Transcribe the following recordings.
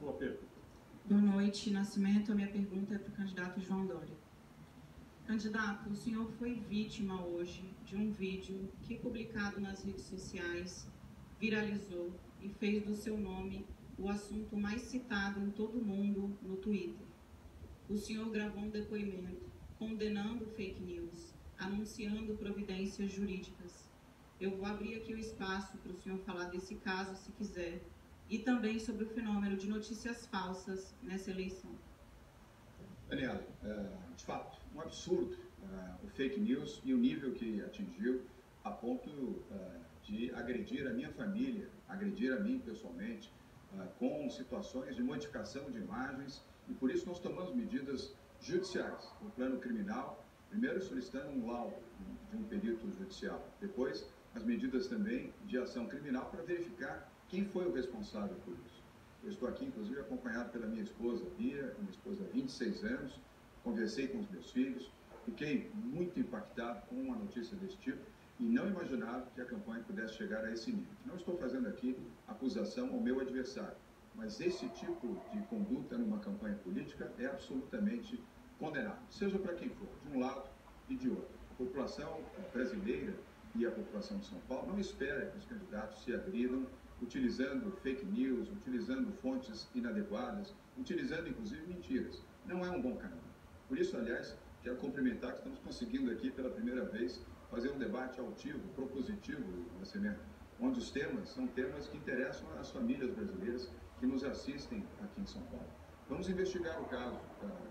sua pergunta. Boa noite, Nascimento. A minha pergunta é para o candidato João Dória. Candidato, o senhor foi vítima hoje de um vídeo que, publicado nas redes sociais, viralizou e fez do seu nome o assunto mais citado em todo o mundo no Twitter. O senhor gravou um depoimento condenando fake news, anunciando providências jurídicas. Eu vou abrir aqui o espaço para o senhor falar desse caso, se quiser, e também sobre o fenômeno de notícias falsas nessa eleição. Daniela, de fato, um absurdo o fake news e o nível que atingiu a ponto de agredir a minha família, agredir a mim pessoalmente, com situações de modificação de imagens, e por isso nós tomamos medidas judiciais no plano criminal, primeiro solicitando um laudo de um perito judicial, depois as medidas também de ação criminal para verificar quem foi o responsável por isso. Eu estou aqui, inclusive, acompanhado pela minha esposa, Bia, minha esposa há 26 anos, conversei com os meus filhos, fiquei muito impactado com uma notícia desse tipo e não imaginava que a campanha pudesse chegar a esse nível. Não estou fazendo aqui acusação ao meu adversário, mas esse tipo de conduta numa campanha política é absolutamente condenável, seja para quem for, de um lado e de outro. A população brasileira e a população de São Paulo não espera que os candidatos se agridam utilizando fake news, utilizando fontes inadequadas, utilizando inclusive mentiras. Não é um bom caminho. Por isso, aliás, quero cumprimentar que estamos conseguindo aqui pela primeira vez fazer um debate altivo, propositivo, Nascimento, onde os temas são temas que interessam às famílias brasileiras que nos assistem aqui em São Paulo. Vamos investigar o caso,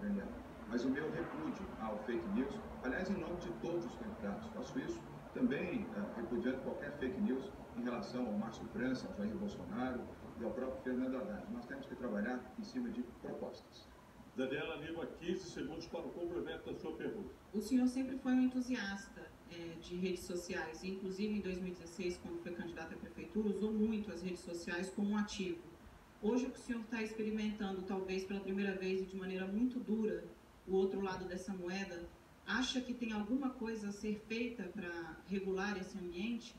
Daniela, mas o meu repúdio ao fake news, aliás, em nome de todos os candidatos, faço isso também repudiando qualquer fake news em relação ao Márcio França, ao Jair Bolsonaro e ao próprio Fernando Haddad. Nós temos que trabalhar em cima de propostas. Daniela Lima, 15 segundos para o complemento da sua pergunta. O senhor sempre foi um entusiasta de redes sociais, inclusive em 2016, quando foi candidato à prefeitura, usou muito as redes sociais como um ativo. Hoje o que o senhor está experimentando, talvez pela primeira vez e de maneira muito dura, o outro lado dessa moeda, acha que tem alguma coisa a ser feita para regular esse ambiente?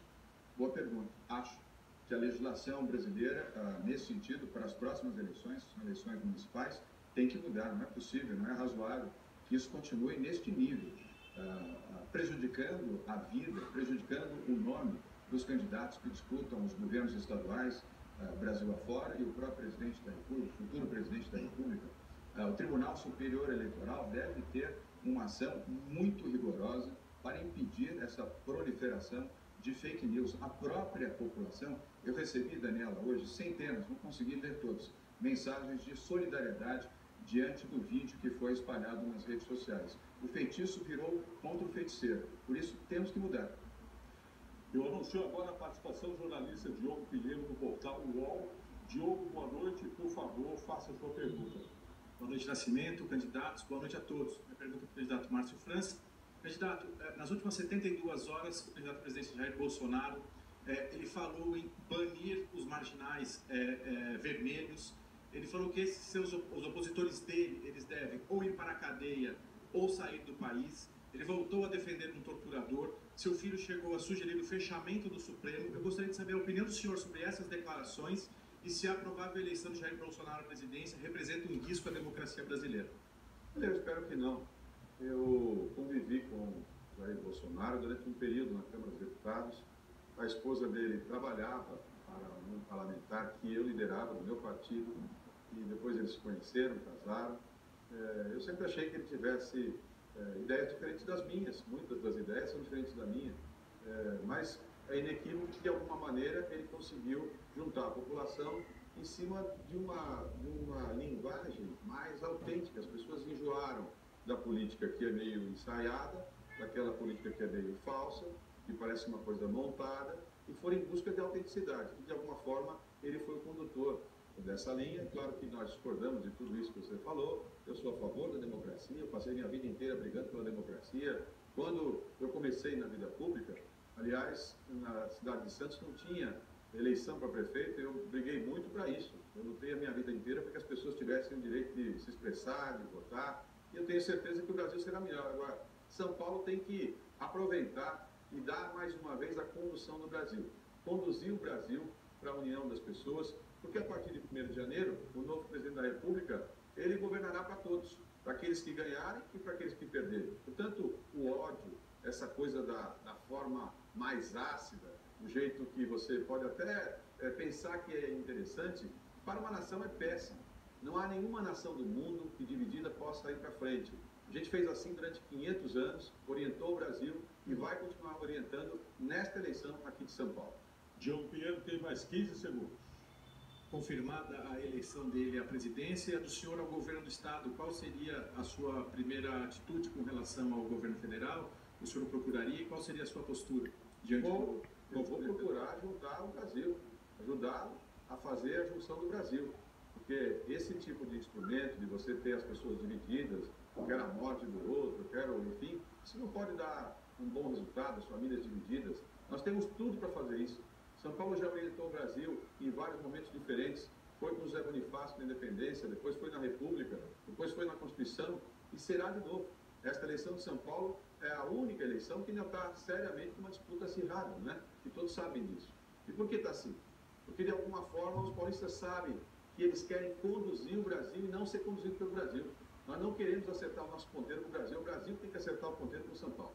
Boa pergunta. Acho que a legislação brasileira, nesse sentido, para as próximas eleições, eleições municipais, tem que mudar. Não é possível, não é razoável que isso continue neste nível, prejudicando a vida, prejudicando o nome dos candidatos que disputam os governos estaduais, Brasil afora, e o próprio presidente da República, o futuro presidente da República. O Tribunal Superior Eleitoral deve ter uma ação muito rigorosa para impedir essa proliferação de fake news. A própria população, eu recebi, Daniela, hoje centenas, não consegui ler todos, mensagens de solidariedade diante do vídeo que foi espalhado nas redes sociais. O feitiço virou contra o feiticeiro, por isso temos que mudar. Eu anuncio agora a participação do jornalista Diogo Pinheiro do portal UOL. Diogo, boa noite, por favor, faça a sua pergunta. Boa noite, Nascimento, candidatos, boa noite a todos. Minha pergunta para o candidato Márcio França. Candidato, nas últimas 72 horas, o candidato presidente Jair Bolsonaro, ele falou em banir os marginais vermelhos. Ele falou que os opositores dele, eles devem ou ir para a cadeia ou sair do país. Ele voltou a defender um torturador. Seu filho chegou a sugerir o fechamento do Supremo. Eu gostaria de saber a opinião do senhor sobre essas declarações e se a provável eleição de Jair Bolsonaro à presidência representa um risco à democracia brasileira. Eu espero que não. Eu convivi com Jair Bolsonaro durante um período na Câmara dos Deputados. A esposa dele trabalhava para um parlamentar que eu liderava, do meu partido, e depois eles se conheceram, casaram. Eu sempre achei que ele tivesse ideias diferentes das minhas, muitas das ideias são diferentes da minha, mas é inequívoco que de alguma maneira ele conseguiu juntar a população em cima de uma linguagem mais autêntica. As pessoas enjoaram da política que é meio ensaiada, daquela política que é meio falsa, que parece uma coisa montada, e foram em busca de autenticidade. E de alguma forma ele foi o condutor dessa linha. Claro que nós discordamos de tudo isso que você falou. Eu sou a favor da democracia, eu passei minha vida inteira brigando pela democracia. Quando eu comecei na vida pública, aliás, na cidade de Santos não tinha eleição para prefeito, eu briguei muito para isso. Eu lutei a minha vida inteira para que as pessoas tivessem o direito de se expressar, de votar, e eu tenho certeza que o Brasil será melhor. Agora, São Paulo tem que aproveitar e dar mais uma vez a condução do Brasil. Conduzir o Brasil para a união das pessoas, Porque a partir de 1º de janeiro, o novo presidente da República, ele governará para todos, para aqueles que ganharem e para aqueles que perderem. Portanto, o ódio, essa coisa da forma mais ácida, do jeito que você pode até pensar que é interessante, para uma nação é péssimo. Não há nenhuma nação do mundo que dividida possa ir para frente. A gente fez assim durante 500 anos, orientou o Brasil e vai continuar orientando nesta eleição aqui de São Paulo. Diogo Pinheiro tem mais 15 segundos. Confirmada a eleição dele à presidência, do senhor ao governo do Estado, qual seria a sua primeira atitude com relação ao governo federal? O senhor procuraria e qual seria a sua postura diante do... Eu vou procurar ajudar o Brasil, ajudá-lo a fazer a junção do Brasil. Porque esse tipo de instrumento, de você ter as pessoas divididas, eu quero a morte do outro, eu quero, enfim, isso não pode dar um bom resultado, as famílias divididas. Nós temos tudo para fazer isso. São Paulo já orientou o Brasil em vários momentos diferentes. Foi com o José Bonifácio na independência, depois foi na República, depois foi na Constituição e será de novo. Esta eleição de São Paulo é a única eleição que ainda está seriamente com uma disputa acirrada, né? E todos sabem disso. E por que está assim? Porque de alguma forma os paulistas sabem que eles querem conduzir o Brasil e não ser conduzido pelo Brasil. Nós não queremos acertar o nosso ponteiro com o Brasil tem que acertar o ponteiro com São Paulo.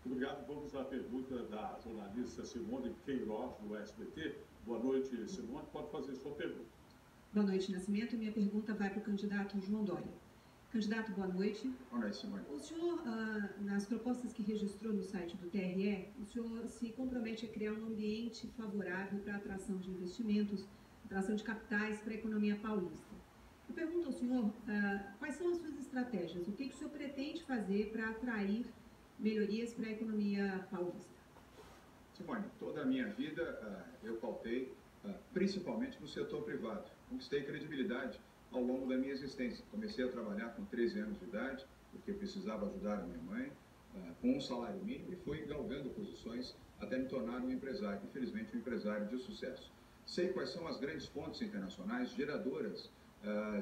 Obrigado. Vamos à pergunta da jornalista Simone Queiroz, do SBT. Boa noite, Simone. Pode fazer sua pergunta. Boa noite, Nascimento. Minha pergunta vai para o candidato João Dória. Candidato, boa noite. Boa noite, Simone. O senhor, nas propostas que registrou no site do TRE, o senhor se compromete a criar um ambiente favorável para a atração de investimentos, atração de capitais para a economia paulista. Eu pergunto ao senhor quais são as suas estratégias, o que o senhor pretende fazer para atrair melhorias para a economia paulista? Simone, toda a minha vida eu pautei principalmente no setor privado. Conquistei credibilidade ao longo da minha existência. Comecei a trabalhar com 13 anos de idade, porque precisava ajudar a minha mãe, com um salário mínimo, e fui galgando posições até me tornar um empresário, infelizmente um empresário de sucesso. Sei quais são as grandes fontes internacionais geradoras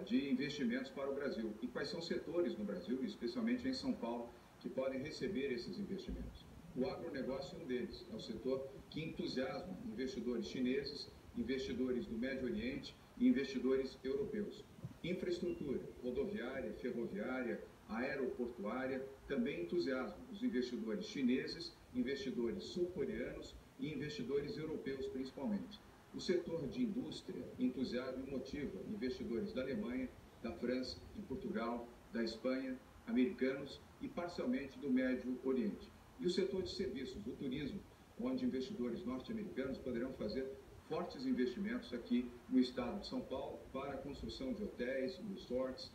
de investimentos para o Brasil e quais são setores no Brasil, especialmente em São Paulo, que podem receber esses investimentos. O agronegócio é um deles, é o setor que entusiasma investidores chineses, investidores do Médio Oriente e investidores europeus. Infraestrutura, rodoviária, ferroviária, aeroportuária, também entusiasma os investidores chineses, investidores sul-coreanos e investidores europeus principalmente. O setor de indústria entusiasma e motiva investidores da Alemanha, da França, de Portugal, da Espanha, americanos e parcialmente do Médio Oriente. E o setor de serviços, o turismo, onde investidores norte-americanos poderão fazer fortes investimentos aqui no estado de São Paulo para a construção de hotéis, resorts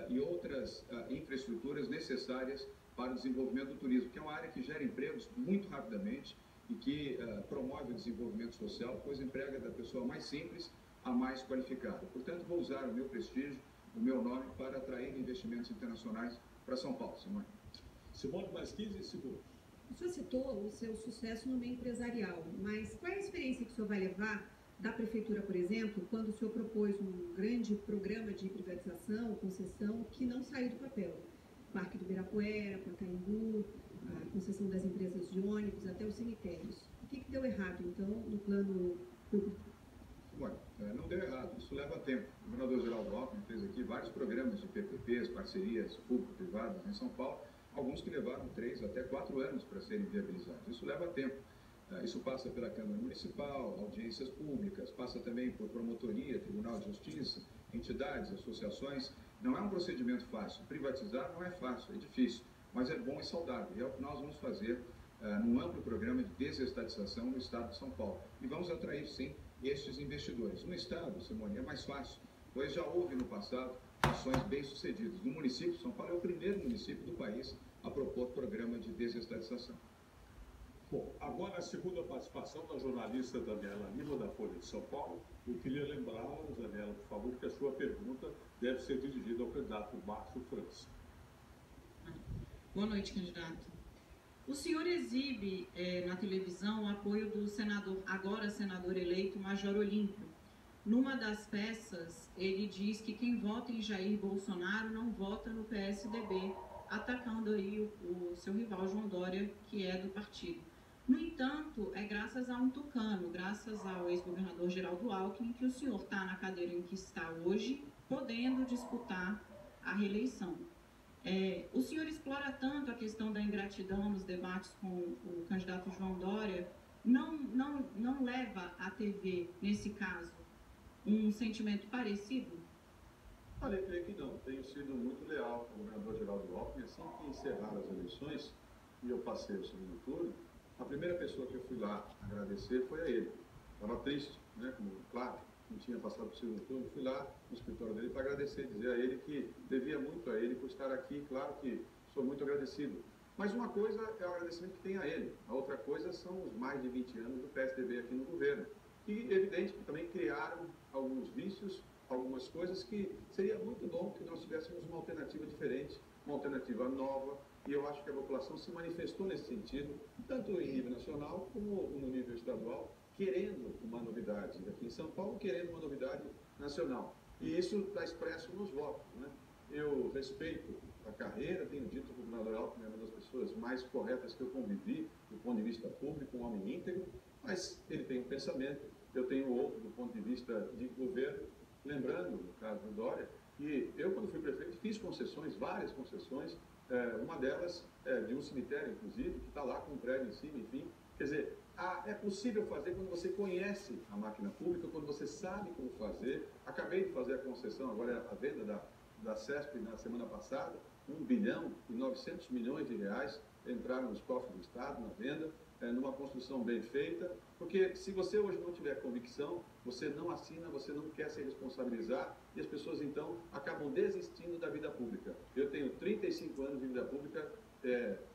e outras infraestruturas necessárias para o desenvolvimento do turismo, que é uma área que gera empregos muito rapidamente e que promove o desenvolvimento social, pois emprega da pessoa mais simples a mais qualificada. Portanto, vou usar o meu prestígio, o meu nome, para atrair investimentos internacionais para São Paulo. Simone. Simone, mais 15 segundos. O senhor citou o seu sucesso no meio empresarial, mas qual é a experiência que o senhor vai levar da prefeitura, por exemplo, quando o senhor propôs um grande programa de privatização, concessão, que não saiu do papel? Parque do Ibirapuera, Pacaembu, a concessão das empresas de ônibus, até os cemitérios. O que deu errado, então, no plano público? Bom, não deu errado, isso leva tempo. O governador Geraldo Alckmin fez aqui vários programas de PPPs, parcerias público-privadas em São Paulo, alguns que levaram 3 até 4 anos para serem viabilizados. Isso leva tempo. Isso passa pela Câmara Municipal, audiências públicas, passa também por promotoria, Tribunal de Justiça, entidades, associações. Não é um procedimento fácil. Privatizar não é fácil, é difícil, mas é bom e saudável. E é o que nós vamos fazer num amplo programa de desestatização no estado de São Paulo. E vamos atrair, sim, estes investidores. No estado, Simone, é mais fácil, pois já houve no passado ações bem-sucedidas. No município de São Paulo é o primeiro município do país a propor programa de desestatização. Bom, agora a segunda participação da jornalista Daniela Lima, da Folha de São Paulo. Eu queria lembrá-la, Daniela, por favor, que a sua pergunta deve ser dirigida ao candidato Márcio França. Boa noite, candidato. O senhor exibe na televisão o apoio do senador, agora senador eleito, Major Olímpio. Numa das peças, ele diz que quem vota em Jair Bolsonaro não vota no PSDB, atacando aí o seu rival João Dória, que é do partido. No entanto, é graças a um tucano, graças ao ex-governador Geraldo Alckmin, que o senhor está na cadeira em que está hoje, podendo disputar a reeleição. O senhor explora tanto a questão da ingratidão nos debates com o candidato João Dória, não leva a TV, nesse caso, um sentimento parecido? Olha, eu creio que não. Tenho sido muito leal ao governador Geraldo Alckmin. Assim que encerraram as eleições e eu passei o segundo turno, a primeira pessoa que eu fui lá agradecer foi a ele. Estava triste, né? Como, claro, não tinha passado para o segundo turno. Fui lá no escritório dele para agradecer, dizer a ele que devia muito a ele por estar aqui. Claro que sou muito agradecido. Mas uma coisa é o agradecimento que tem a ele. A outra coisa são os mais de 20 anos do PSDB aqui no governo. E evidente que também criaram alguns vícios, algumas coisas que seria muito bom que nós tivéssemos uma alternativa diferente, uma alternativa nova, e eu acho que a população se manifestou nesse sentido, tanto em nível nacional como no nível estadual, querendo uma novidade aqui em São Paulo, querendo uma novidade nacional. E isso está expresso nos votos, né? Eu respeito a carreira, tenho dito que o governador Alckmin é uma das pessoas mais corretas que eu convivi, do ponto de vista público, um homem íntegro, mas ele tem um pensamento, eu tenho outro do ponto de vista de governo. Lembrando, no caso do Dória, que eu, quando fui prefeito, fiz concessões, várias concessões, uma delas de um cemitério, inclusive, que está lá com um prédio em cima, enfim. Quer dizer, é possível fazer quando você conhece a máquina pública, quando você sabe como fazer. Acabei de fazer a concessão, agora a venda da CESP na semana passada, 1 bilhão e 900 milhões de reais entraram nos cofres do Estado na venda, numa construção bem feita, porque se você hoje não tiver convicção, você não assina, você não quer se responsabilizar e as pessoas então acabam desistindo da vida pública. Eu tenho 35 anos de vida pública,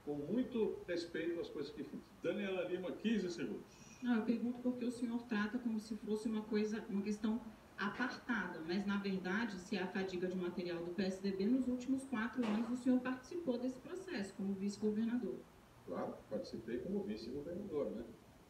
com muito respeito às coisas que fiz. Daniela Lima, 15 segundos. Não, eu pergunto porque o senhor trata como se fosse uma questão apartada, mas na verdade, se é a fadiga de material do PSDB, nos últimos 4 anos o senhor participou desse processo como vice-governador. Claro, participei como vice-governador, né?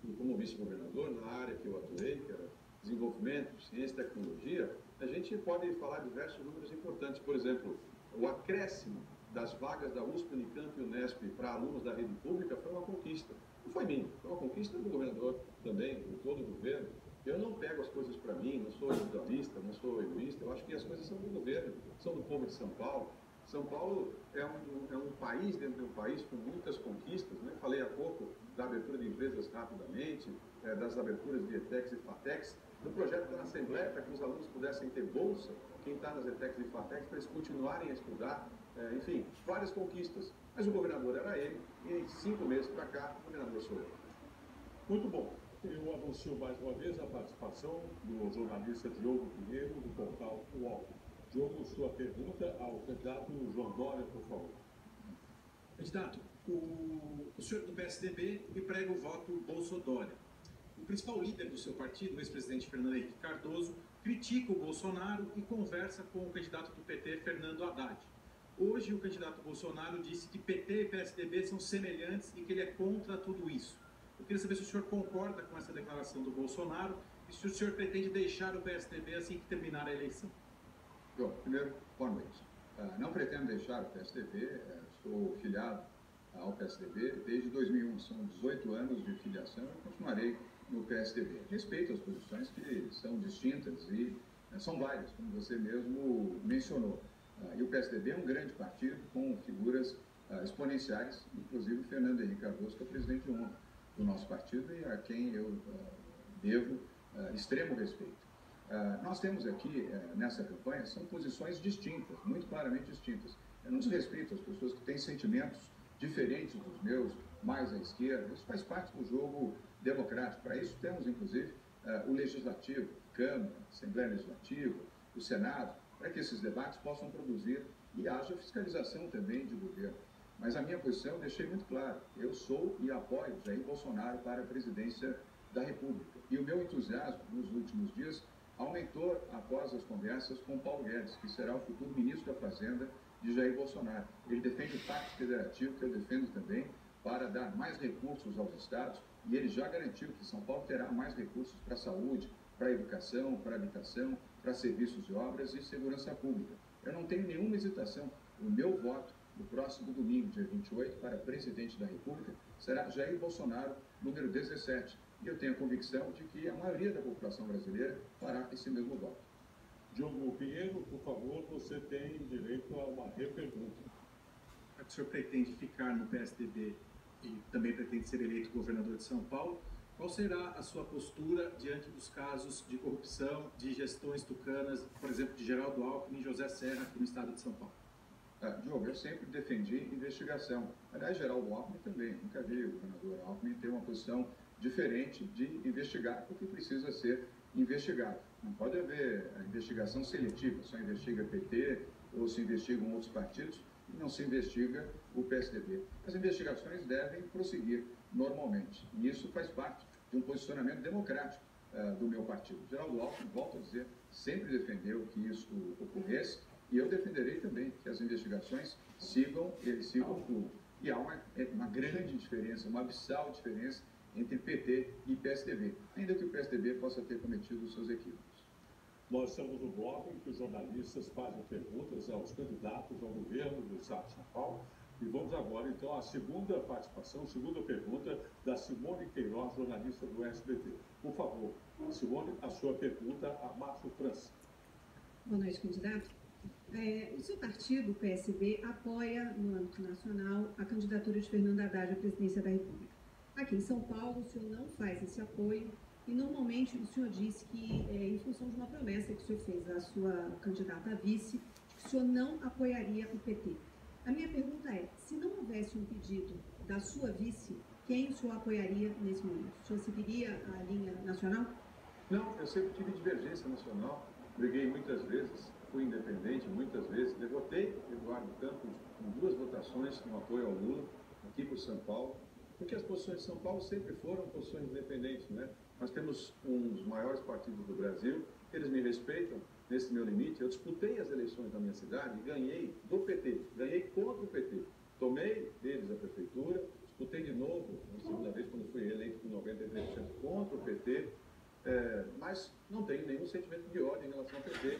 E como vice-governador, na área que eu atuei, que era desenvolvimento, ciência e tecnologia, a gente pode falar diversos números importantes. Por exemplo, o acréscimo das vagas da USP, Unicamp e Unesp para alunos da rede pública foi uma conquista. Não foi minha, foi uma conquista do governador também, de todo o governo. Eu não pego as coisas para mim, não sou individualista, não sou egoísta, eu acho que as coisas são do governo, são do povo de São Paulo. São Paulo é um país dentro de um país com muitas conquistas, né? Falei há pouco da abertura de empresas rapidamente, das aberturas de ETECs e FATECs, do projeto da Assembleia para que os alunos pudessem ter bolsa, quem está nas ETECs e FATECs, para eles continuarem a estudar, enfim, várias conquistas. Mas o governador era ele, e em 5 meses para cá, o governador sou eu. Muito bom. Eu anuncio mais uma vez a participação do jornalista Diogo Pinheiro, do portal UOL. Diogo, sua pergunta ao candidato João Dória, por favor. Candidato, o senhor do PSDB me prega o voto Bolsodória. O principal líder do seu partido, o ex-presidente Fernando Henrique Cardoso, critica o Bolsonaro e conversa com o candidato do PT, Fernando Haddad. Hoje, o candidato Bolsonaro disse que PT e PSDB são semelhantes e que ele é contra tudo isso. Eu queria saber se o senhor concorda com essa declaração do Bolsonaro e se o senhor pretende deixar o PSDB assim que terminar a eleição. Bom, primeiro, boa noite. Não pretendo deixar o PSDB, estou filiado ao PSDB desde 2001, são 18 anos de filiação e continuarei no PSDB. Respeito as posições que são distintas e são várias, como você mesmo mencionou. E o PSDB é um grande partido com figuras exponenciais, inclusive o Fernando Henrique Cardoso, que é o presidente de honra do nosso partido e a quem eu devo extremo respeito. Nós temos aqui, nessa campanha, são posições distintas, muito claramente distintas. Eu não desrespeito as pessoas que têm sentimentos diferentes dos meus, mais à esquerda. Isso faz parte do jogo democrático. Para isso temos, inclusive, o Legislativo, Câmara, Assembleia Legislativa, o Senado, para que esses debates possam produzir e haja fiscalização também de governo. Mas a minha posição eu deixei muito claro. Eu sou e apoio Jair Bolsonaro para a presidência da República. E o meu entusiasmo nos últimos dias aumentou após as conversas com Paulo Guedes, que será o futuro ministro da Fazenda de Jair Bolsonaro. Ele defende o Pacto Federativo, que eu defendo também, para dar mais recursos aos estados, e ele já garantiu que São Paulo terá mais recursos para a saúde, para a educação, para a habitação, para serviços de obras e segurança pública. Eu não tenho nenhuma hesitação. O meu voto no próximo domingo, dia 28, para presidente da República, será Jair Bolsonaro, número 17. E eu tenho a convicção de que a maioria da população brasileira fará esse mesmo voto. Diogo Pinheiro, por favor, você tem direito a uma repergunta. O senhor pretende ficar no PSDB e também pretende ser eleito governador de São Paulo. Qual será a sua postura diante dos casos de corrupção, de gestões tucanas, por exemplo, de Geraldo Alckmin e José Serra, aqui no estado de São Paulo? Diogo, eu sempre defendi investigação. Aliás, Geraldo Alckmin também. Nunca vi o governador Alckmin ter uma posição diferente de investigar o que precisa ser investigado. Não pode haver investigação seletiva, só investiga PT ou se investigam outros partidos e não se investiga o PSDB. As investigações devem prosseguir normalmente. E isso faz parte de um posicionamento democrático do meu partido. Geraldo Alckmin, volto a dizer, sempre defendeu que isso ocorresse e eu defenderei também que as investigações sigam o curso. E há uma grande diferença, uma abissal diferença entre PT e PSDB, ainda que o PSDB possa ter cometido os seus equívocos. Nós estamos no bloco em que os jornalistas fazem perguntas aos candidatos ao governo do estado de São Paulo. E vamos agora, então, à segunda participação, segunda pergunta da Simone Queiroz, jornalista do SBT. Por favor, Simone, a sua pergunta a Márcio França. Boa noite, candidato. O seu partido, o PSB, apoia, no âmbito nacional, a candidatura de Fernando Haddad à presidência da República. Aqui em São Paulo, o senhor não faz esse apoio e, normalmente, o senhor disse que, em função de uma promessa que o senhor fez à sua candidata a vice, que o senhor não apoiaria o PT. A minha pergunta é, se não houvesse um pedido da sua vice, quem o senhor apoiaria nesse momento? O senhor seguiria a linha nacional? Não, eu sempre tive divergência nacional, briguei muitas vezes, fui independente muitas vezes, derrotei Eduardo Campos com 2 votações no apoio ao Lula, aqui por São Paulo, porque as posições de São Paulo sempre foram posições independentes, né? Nós temos um dos maiores partidos do Brasil, eles me respeitam nesse meu limite. Eu disputei as eleições da minha cidade e ganhei do PT, ganhei contra o PT. Tomei deles a prefeitura, disputei de novo, na segunda vez, quando fui eleito com 93% contra o PT, mas não tenho nenhum sentimento de ódio em relação ao PT.